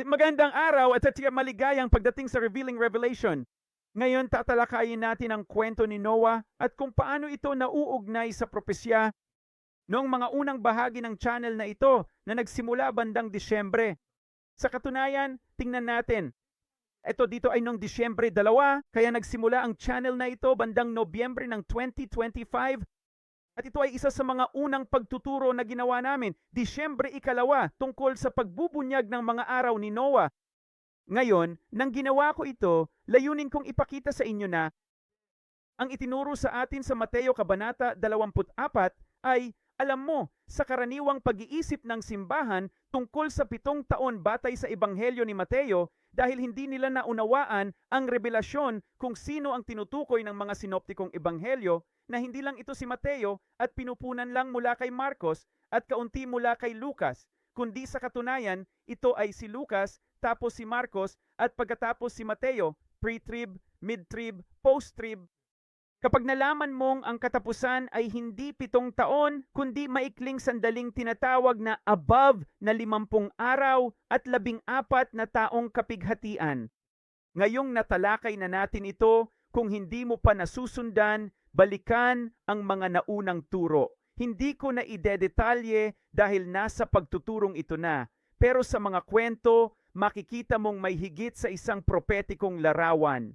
Magandang araw at maligayang pagdating sa Revealing Revelation. Ngayon tatalakayin natin ang kwento ni Noah at kung paano ito nauugnay sa propesya noong mga unang bahagi ng channel na ito na nagsimula bandang Disyembre. Sa katunayan, tingnan natin. Ito dito ay noong Disyembre 2, kaya nagsimula ang channel na ito bandang Nobyembre ng 2025. At ito ay isa sa mga unang pagtuturo na ginawa namin, Disyembre 2, tungkol sa pagbubunyag ng mga araw ni Noah. Ngayon, nang ginawa ko ito, layunin kong ipakita sa inyo na ang itinuro sa atin sa Mateo Kabanata 24 ay, alam mo, sa karaniwang pag-iisip ng simbahan tungkol sa 7 taon batay sa Ebanghelyo ni Mateo, dahil hindi nila naunawaan ang revelasyon kung sino ang tinutukoy ng mga sinoptikong ebanghelyo, na hindi lang ito si Mateo at pinupunan lang mula kay Marcos at kaunti mula kay Lucas, kundi sa katunayan, ito ay si Lucas, tapos si Marcos at pagkatapos si Mateo, pre-trib, mid-trib, post-trib. Kapag nalaman mong ang katapusan ay hindi 7 taon, kundi maikling sandaling tinatawag na above na 50 araw at 14 na taong kapighatian. Ngayong natalakay na natin ito, kung hindi mo pa nasusundan, balikan ang mga naunang turo. Hindi ko na idedetalye dahil nasa pagtuturong ito na. Pero sa mga kwento, makikita mong may higit sa isang propetikong larawan.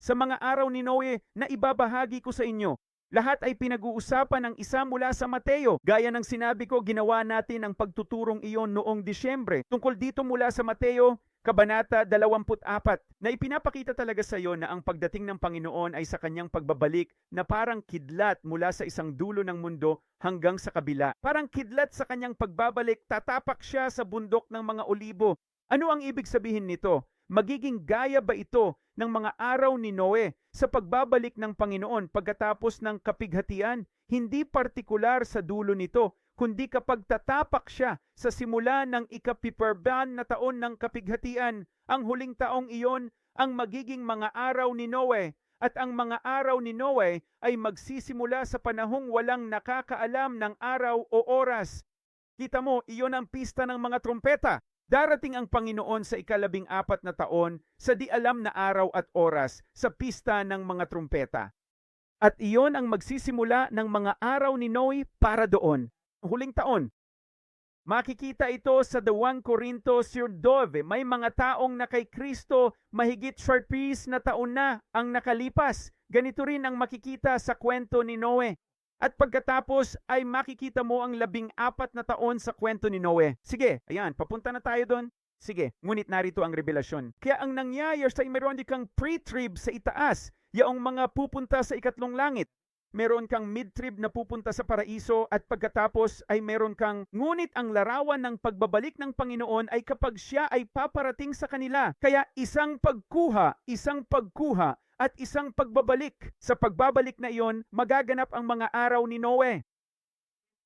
Sa mga araw ni Noe na ibabahagi ko sa inyo, lahat ay pinag-uusapan ng isa mula sa Mateo. Gaya ng sinabi ko, ginawa natin ang pagtuturong iyon noong Disyembre. Tungkol dito mula sa Mateo, Kabanata 24, na ipinapakita talaga sa iyo na ang pagdating ng Panginoon ay sa kanyang pagbabalik na parang kidlat mula sa isang dulo ng mundo hanggang sa kabila. Parang kidlat sa kanyang pagbabalik, tatapak siya sa bundok ng mga olibo. Ano ang ibig sabihin nito? Magiging gaya ba ito ng mga araw ni Noe sa pagbabalik ng Panginoon pagkatapos ng kapighatian? Hindi partikular sa dulo nito, kundi kapag tatapak siya sa simula ng ika-50 na taon ng kapighatian, ang huling taong iyon ang magiging mga araw ni Noe, at ang mga araw ni Noe ay magsisimula sa panahong walang nakakaalam ng araw o oras. Kita mo, iyon ang pista ng mga trumpeta. Darating ang Panginoon sa ika-14 na taon sa di alam na araw at oras sa pista ng mga trumpeta. At iyon ang magsisimula ng mga araw ni Noe para doon. Huling taon. Makikita ito sa 1 Corinto 12. May mga taong na kay Kristo mahigit 40 na taon na ang nakalipas. Ganito rin ang makikita sa kwento ni Noe. At pagkatapos ay makikita mo ang 14 na taon sa kwento ni Noe. Sige, ayan, papunta na tayo doon. Sige, ngunit narito ang revelasyon. Kaya ang nangyayari sa meron kang pre-trib sa itaas, yaong mga pupunta sa ikatlong langit. Meron kang mid-trib na pupunta sa paraiso at pagkatapos ay meron kang, ngunit ang larawan ng pagbabalik ng Panginoon ay kapag siya ay paparating sa kanila. Kaya isang pagkuha at isang pagbabalik. Sa pagbabalik na iyon, magaganap ang mga araw ni Noe.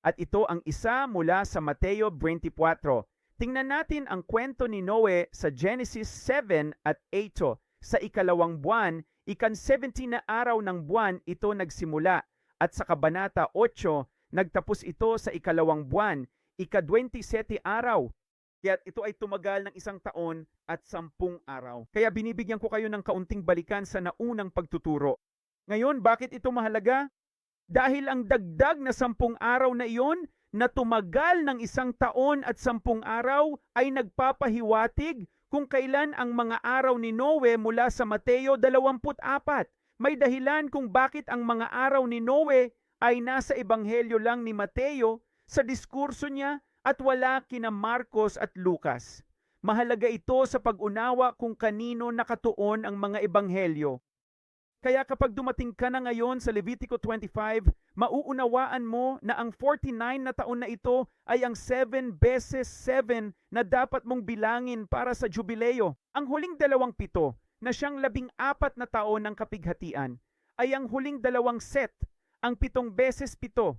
At ito ang isa mula sa Mateo 24. Tingnan natin ang kwento ni Noe sa Genesis 7 at 8. Sa ikalawang buwan, ika-17 na araw ng buwan ito nagsimula. At sa Kabanata 8, nagtapos ito sa ikalawang buwan, ika-27 araw. Kaya ito ay tumagal ng 1 taon at 10 araw. Kaya binibigyan ko kayo ng kaunting balikan sa naunang pagtuturo. Ngayon, bakit ito mahalaga? Dahil ang dagdag na 10 araw na iyon na tumagal ng 1 taon at 10 araw ay nagpapahiwatig kung kailan ang mga araw ni Noe mula sa Mateo 24. May dahilan kung bakit ang mga araw ni Noe ay nasa ebanghelyo lang ni Mateo sa diskurso niya at wala kina Marcos at Lucas. Mahalaga ito sa pag-unawa kung kanino nakatuon ang mga ebanghelyo. Kaya kapag dumating ka na ngayon sa Levitico 25, mauunawaan mo na ang 49 na taon na ito ay ang 7 beses 7 na dapat mong bilangin para sa jubileo. Ang huling 27 na siyang 14 na taon ng kapighatian ay ang huling 2 set, ang 7 beses 7.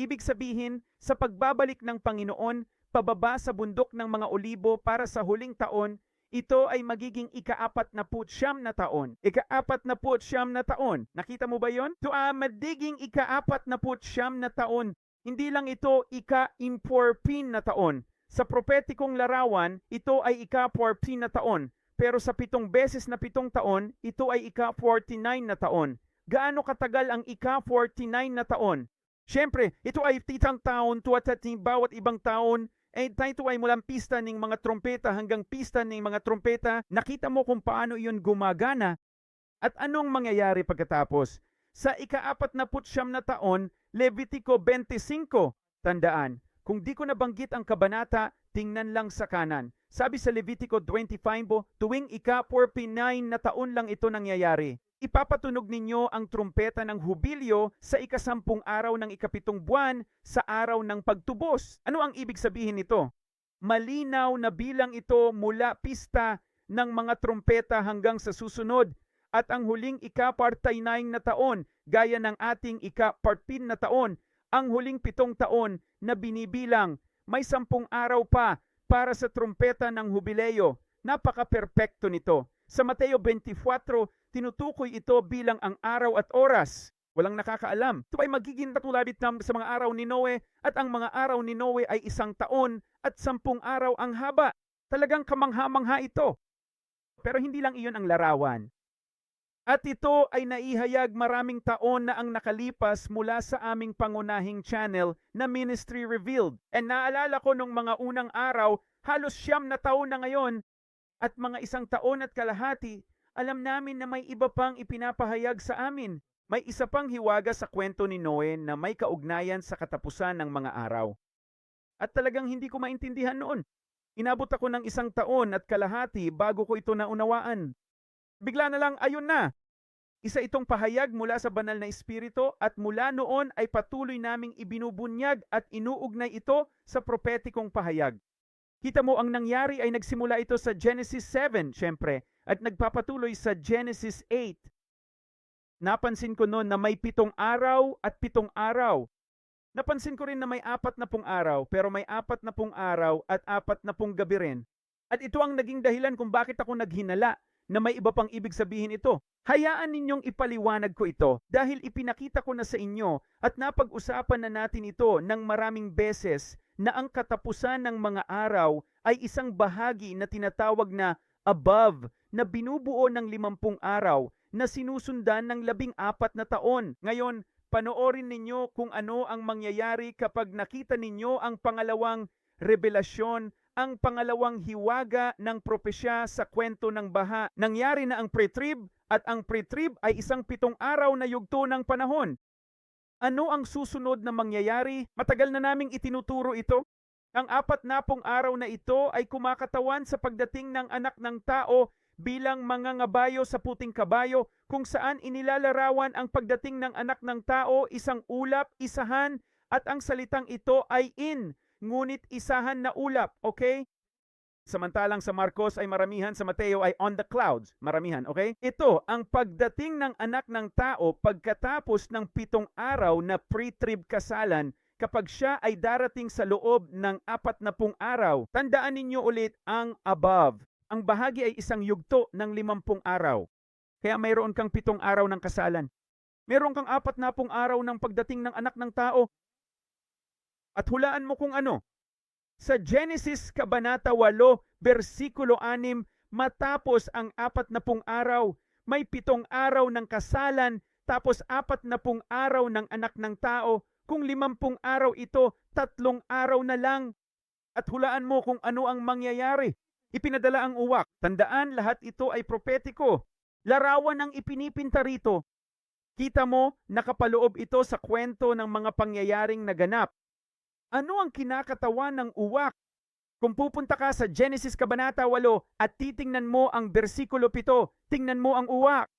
Ibig sabihin, sa pagbabalik ng Panginoon, pababa sa bundok ng mga olibo para sa huling taon, ito ay magiging ika-49 na taon. Ika-49 na taon. Nakita mo ba yon? Ito ay magiging ika-49 na taon. Hindi lang ito ika-imporpin na taon. Sa propetikong larawan, ito ay ika-14 na taon. Pero sa 7 beses na 7 taon, ito ay ika-49 na taon. Gaano katagal ang ika-49 na taon? Siyempre, ito ay titang taon tuwat bawat ibang taon. Tayo ay mulang pista ng mga trompeta hanggang pista ng mga trompeta. Nakita mo kung paano iyon gumagana. At anong mangyayari pagkatapos? Sa ika-49 na taon, Levitico 25, tandaan, kung di ko nabanggit ang kabanata, tingnan lang sa kanan. Sabi sa Levitico 25, tuwing ika-49 na taon lang ito nangyayari. Ipapatunog ninyo ang trumpeta ng hubilyo sa ika-10 araw ng ika-7 buwan sa araw ng pagtubos. Ano ang ibig sabihin nito? Malinaw na bilang ito mula pista ng mga trumpeta hanggang sa susunod. At ang huling ika-49 na taon, gaya ng ating ika-14 na taon, ang huling 7 taon na binibilang, may 10 araw pa para sa trumpeta ng hubileo. Napaka-perpekto nito. Sa Mateo 24, tinutukoy ito bilang ang araw at oras. Walang nakakaalam. Ito ay magiging katulad sa mga araw ni Noe, at ang mga araw ni Noe ay 1 taon at 10 araw ang haba. Talagang kamangha-mangha ito. Pero hindi lang iyon ang larawan. At ito ay naihayag maraming taon na ang nakalipas mula sa aming pangunahing channel na Ministry Revealed. And naalala ko nung mga unang araw, halos 9 na taon na ngayon, at mga 1 taon at kalahati, alam namin na may iba pang ipinapahayag sa amin. May isa pang hiwaga sa kwento ni Noe na may kaugnayan sa katapusan ng mga araw. At talagang hindi ko maintindihan noon. Inabot ako ng 1 taon at kalahati bago ko ito naunawaan. Bigla na lang, ayun na. Isa itong pahayag mula sa banal na espiritu, at mula noon ay patuloy naming ibinubunyag at inuugnay ito sa propetikong pahayag. Kita mo, ang nangyari ay nagsimula ito sa Genesis 7, syempre, at nagpapatuloy sa Genesis 8. Napansin ko noon na may 7 araw at 7 araw. Napansin ko rin na may 40 araw, pero may 40 araw at 40 gabi rin. At ito ang naging dahilan kung bakit ako naghinala na may iba pang ibig sabihin ito. Hayaan ninyong ipaliwanag ko ito dahil ipinakita ko na sa inyo at napag-usapan na natin ito ng maraming beses na ang katapusan ng mga araw ay isang bahagi na tinatawag na above, na binubuo ng 50 araw na sinusundan ng 14 na taon. Ngayon, panoorin ninyo kung ano ang mangyayari kapag nakita ninyo ang pangalawang revelasyon, ang pangalawang hiwaga ng propesya sa kwento ng baha. Nangyari na ang pre-trib, at ang pre-trib ay isang 7 araw na yugto ng panahon. Ano ang susunod na mangyayari? Matagal na naming itinuturo ito. Ang 40 araw na ito ay kumakatawan sa pagdating ng anak ng tao bilang mga ngabayo sa puting kabayo, kung saan inilalarawan ang pagdating ng anak ng tao, isang ulap, isahan, at ang salitang ito ay in, ngunit isahan na ulap, okay? Samantalang sa Marcos ay maramihan, sa Mateo ay on the clouds, maramihan, okay? Ito, ang pagdating ng anak ng tao pagkatapos ng 7 araw na pre-trib kasalan, kapag siya ay darating sa loob ng 40 araw. Tandaan ninyo ulit ang above. Ang bahagi ay isang yugto ng 50 araw. Kaya mayroon kang 7 araw ng kasalan. Mayroon kang 40 araw ng pagdating ng anak ng tao. At hulaan mo kung ano. Sa Genesis Kabanata 8, versikulo 6, matapos ang 40 araw, may 7 araw ng kasalan, tapos 40 araw ng anak ng tao. Kung 50 araw ito, 3 araw na lang. At hulaan mo kung ano ang mangyayari. Ipinadala ang uwak. Tandaan, lahat ito ay propetiko. Larawan ang ipinipinta rito. Kita mo, nakapaloob ito sa kwento ng mga pangyayaring naganap. Ano ang kinakatawan ng uwak? Kung pupunta ka sa Genesis Kabanata 8 at titingnan mo ang versikulo 7, tingnan mo ang uwak.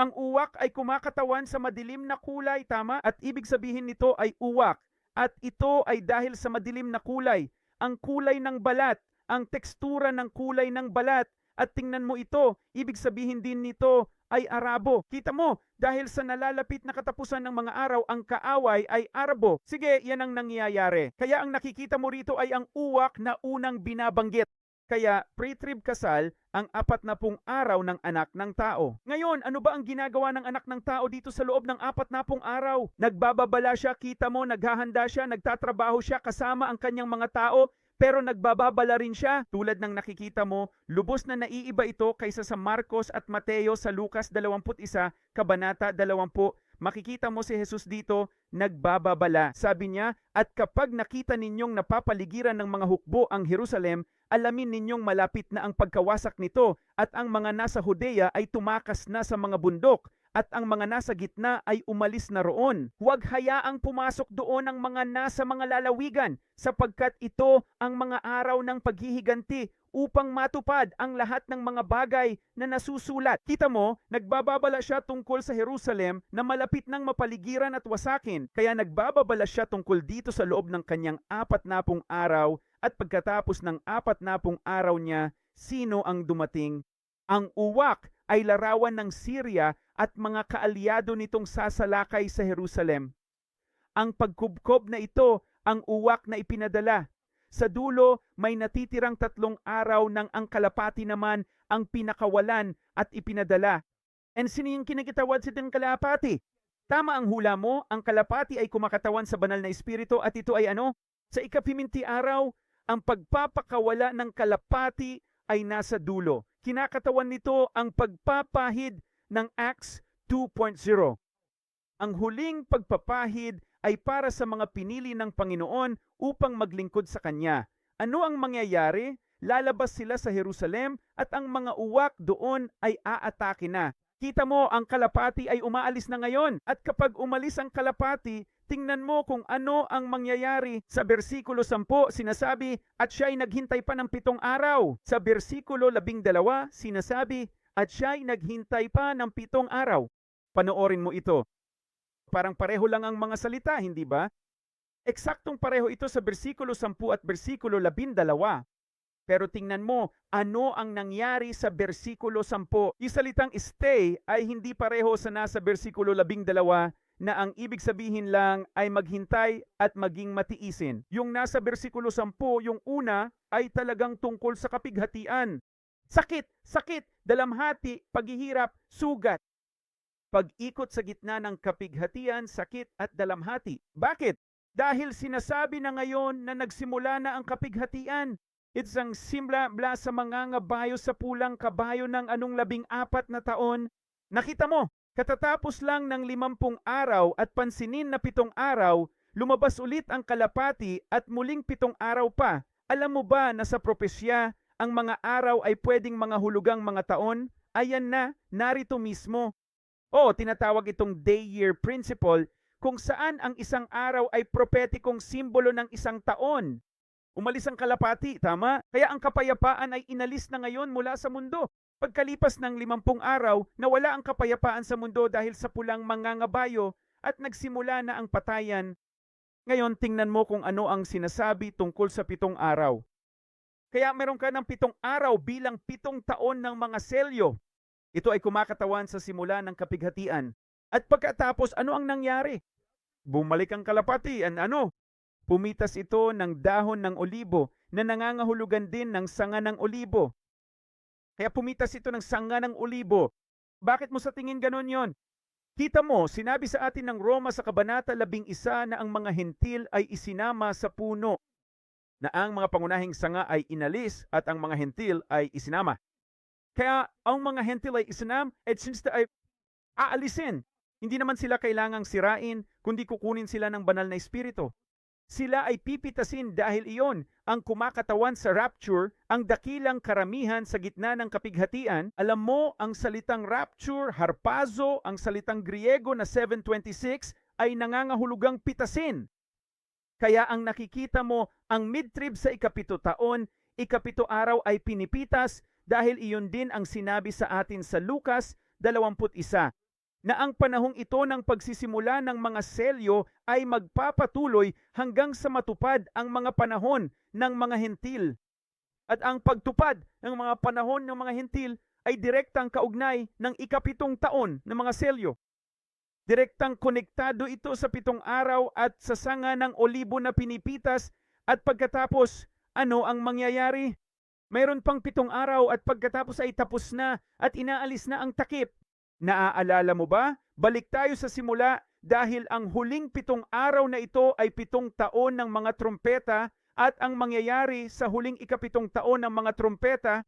Ang uwak ay kumakatawan sa madilim na kulay, tama? At ibig sabihin nito ay uwak. At ito ay dahil sa madilim na kulay. Ang kulay ng balat, ang tekstura ng kulay ng balat. At tingnan mo ito, ibig sabihin din nito ay Arabo. Kita mo, dahil sa nalalapit na katapusan ng mga araw, ang kaaway ay Arabo. Sige, yan ang nangyayari. Kaya ang nakikita mo rito ay ang uwak na unang binabanggit. Kaya pre-trib kasal ang 40 araw ng anak ng tao. Ngayon, ano ba ang ginagawa ng anak ng tao dito sa loob ng 40 araw? Nagbababala siya, kita mo, naghahanda siya, nagtatrabaho siya kasama ang kanyang mga tao. pero nagbababala rin siya. Tulad ng nakikita mo, lubos na naiiba ito kaysa sa Marcos at Mateo sa Lucas 21, Kabanata 20. Makikita mo si Jesus dito, nagbababala. Sabi niya, at kapag nakita ninyong napapaligiran ng mga hukbo ang Jerusalem, alamin ninyong malapit na ang pagkawasak nito at ang mga nasa Judea ay tumakas na sa mga bundok at ang mga nasa gitna ay umalis na roon. Huwag hayaang pumasok doon ang mga nasa mga lalawigan sapagkat ito ang mga araw ng paghihiganti upang matupad ang lahat ng mga bagay na nasusulat. Kita mo, nagbababala siya tungkol sa Jerusalem na malapit nang mapaligiran at wasakin. Kaya nagbababala siya tungkol dito sa loob ng kanyang 40 araw at pagkatapos ng 40 araw niya, sino ang dumating? Ang uwak ay larawan ng Syria at mga kaalyado nitong sasalakay sa Jerusalem. Ang pagkubkob na ito ang uwak na ipinadala. Sa dulo, may natitirang 3 araw ng ang kalapati naman ang pinakawalan at ipinadala. And sino yung kinakitawad sa kalapati? Tama ang hula mo, ang kalapati ay kumakatawan sa banal na espiritu at ito ay ano? Sa ikapiminti araw, ang pagpapakawala ng kalapati ay nasa dulo. Kinakatawan nito ang pagpapahid ng Acts 2.0. Ang huling pagpapahid ay para sa mga pinili ng Panginoon upang maglingkod sa Kanya. Ano ang mangyayari? Lalabas sila sa Jerusalem at ang mga uwak doon ay aatake na. Kita mo, ang kalapati ay umaalis na ngayon. At kapag umalis ang kalapati, tingnan mo kung ano ang mangyayari. Sa versikulo 10, sinasabi, at siya ay naghintay pa ng 7 araw. Sa versikulo 12, sinasabi, at siya ay naghintay pa ng 7 araw. Panoorin mo ito. Parang pareho lang ang mga salita, hindi ba? Eksaktong pareho ito sa versikulo 10 at versikulo 12. Pero tingnan mo, ano ang nangyari sa versikulo 10? Yung salitang stay ay hindi pareho sa nasa versikulo 12 na ang ibig sabihin lang ay maghintay at maging matiisin. Yung nasa versikulo 10, yung una ay talagang tungkol sa kapighatian. Sakit, dalamhati, paghihirap, sugat. Pag-ikot sa gitna ng kapighatian, sakit at dalamhati. Bakit? Dahil sinasabi na ngayon na nagsimula na ang kapighatian. It's ang simula sa mga ngabayo sa pulang kabayo ng 14 na taon. Nakita mo, katatapos lang ng 50 araw at pansinin na 7 araw, lumabas ulit ang kalapati at muling 7 araw pa. Alam mo ba na sa propesya, ang mga araw ay pwedeng mga hulugang mga taon? Ayan na, narito mismo. Tinatawag itong day-year principle kung saan ang isang araw ay propetikong simbolo ng isang taon. Umalis ang kalapati, tama? Kaya ang kapayapaan ay inalis na ngayon mula sa mundo. Pagkalipas ng 50 araw, nawala ang kapayapaan sa mundo dahil sa pulang mangangabayo at nagsimula na ang patayan. Ngayon, tingnan mo kung ano ang sinasabi tungkol sa 7 araw. Kaya meron ka ng 7 araw bilang 7 taon ng mga selyo. Ito ay kumakatawan sa simula ng kapighatian. At pagkatapos, ano ang nangyari? Bumalik ang kalapati, pumitas ito ng dahon ng olibo na nangangahulugan din ng sanga ng olibo. Kaya pumitas ito ng sanga ng olibo. Bakit mo sa tingin ganon yon? Kita mo, sinabi sa atin ng Roma sa Kabanata 11 na ang mga hentil ay isinama sa puno, na ang mga pangunahing sanga ay inalis at ang mga hentil ay isinama. Kaya ang mga hentil ay isinam, at since ay aalisin, hindi naman sila kailangang sirain, kundi kukunin sila ng banal na espiritu. Sila ay pipitasin dahil iyon ang kumakatawan sa rapture, ang dakilang karamihan sa gitna ng kapighatian. Alam mo, ang salitang rapture, harpazo, ang salitang Griego na 726 ay nangangahulugang pitasin. Kaya ang nakikita mo, ang mid-trib sa ika-7 taon, ika-7 araw ay pinipitas dahil iyon din ang sinabi sa atin sa Lucas 21 na ang panahong ito ng pagsisimula ng mga selyo ay magpapatuloy hanggang sa matupad ang mga panahon ng mga hentil. At ang pagtupad ng mga panahon ng mga hentil ay direktang kaugnay ng ika-7 taon ng mga selyo. Direktang konektado ito sa 7 araw at sa sanga ng olibo na pinipitas at pagkatapos, ano ang mangyayari? Mayroon pang 7 araw at pagkatapos ay tapos na at inaalis na ang takip. Naaalala mo ba? Balik tayo sa simula dahil ang huling 7 araw na ito ay 7 taon ng mga trompeta at ang mangyayari sa huling ikapitong taon ng mga trumpeta,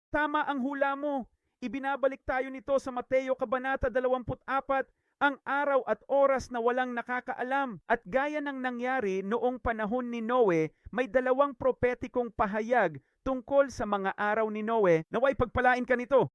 tama ang hula mo. Ibinabalik tayo nito sa Mateo Kabanata 24, ang araw at oras na walang nakakaalam. At gaya ng nangyari noong panahon ni Noe, may dalawang propetikong pahayag tungkol sa mga araw ni Noe. Naway pagpalain ka nito.